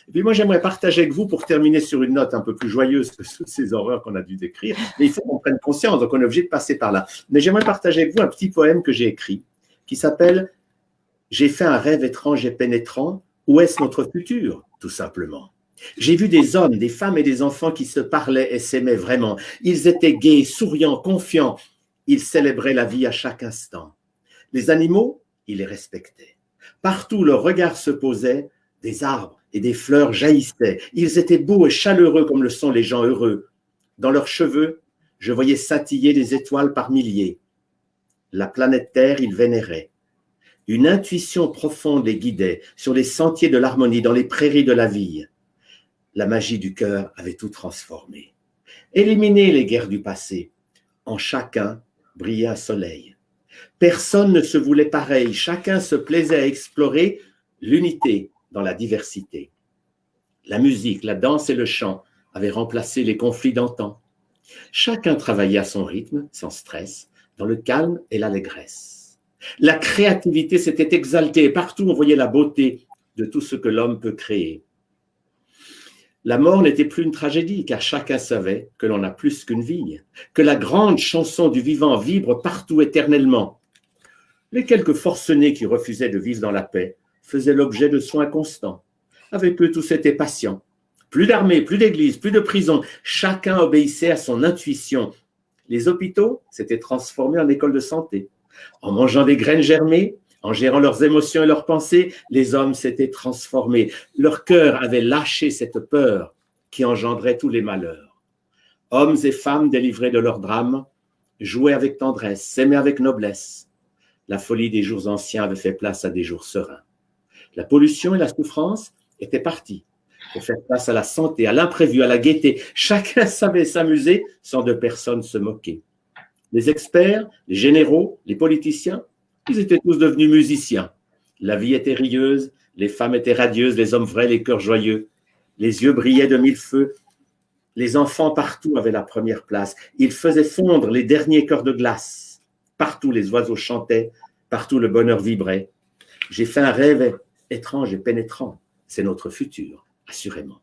Et puis moi, j'aimerais partager avec vous, pour terminer sur une note un peu plus joyeuse que ces horreurs qu'on a dû décrire, mais il faut qu'on prenne conscience, donc on est obligé de passer par là. Mais j'aimerais partager avec vous un petit poème que j'ai écrit, qui s'appelle « J'ai fait un rêve étrange et pénétrant, où est-ce notre futur ?» tout simplement. J'ai vu des hommes, des femmes et des enfants qui se parlaient et s'aimaient vraiment. Ils étaient gais, souriants, confiants. Ils célébraient la vie à chaque instant. Les animaux, ils les respectaient. Partout, leurs regards se posaient, des arbres et des fleurs jaillissaient. Ils étaient beaux et chaleureux comme le sont les gens heureux. Dans leurs cheveux, je voyais scintiller des étoiles par milliers. La planète Terre, ils vénéraient. Une intuition profonde les guidait sur les sentiers de l'harmonie, dans les prairies de la vie. La magie du cœur avait tout transformé. Éliminer les guerres du passé. En chacun brillait un soleil. Personne ne se voulait pareil. Chacun se plaisait à explorer l'unité dans la diversité. La musique, la danse et le chant avaient remplacé les conflits d'antan. Chacun travaillait à son rythme, sans stress, dans le calme et l'allégresse. La créativité s'était exaltée. Partout, on voyait la beauté de tout ce que l'homme peut créer. La mort n'était plus une tragédie, car chacun savait que l'on a plus qu'une vie, que la grande chanson du vivant vibre partout éternellement. Les quelques forcenés qui refusaient de vivre dans la paix faisaient l'objet de soins constants. Avec eux, tous étaient patients. Plus d'armée, plus d'église, plus de prison. Chacun obéissait à son intuition. Les hôpitaux s'étaient transformés en écoles de santé. En mangeant des graines germées, en gérant leurs émotions et leurs pensées, les hommes s'étaient transformés. Leur cœur avait lâché cette peur qui engendrait tous les malheurs. Hommes et femmes délivrés de leurs drames, jouaient avec tendresse, s'aimaient avec noblesse. La folie des jours anciens avait fait place à des jours sereins. La pollution et la souffrance étaient parties pour faire place à la santé, à l'imprévu, à la gaieté. Chacun savait s'amuser sans de personne se moquer. Les experts, les généraux, les politiciens, ils étaient tous devenus musiciens. La vie était rieuse, les femmes étaient radieuses, les hommes vrais, les cœurs joyeux. Les yeux brillaient de mille feux. Les enfants partout avaient la première place. Ils faisaient fondre les derniers cœurs de glace. Partout les oiseaux chantaient, partout le bonheur vibrait. J'ai fait un rêve étrange et pénétrant. C'est notre futur, assurément.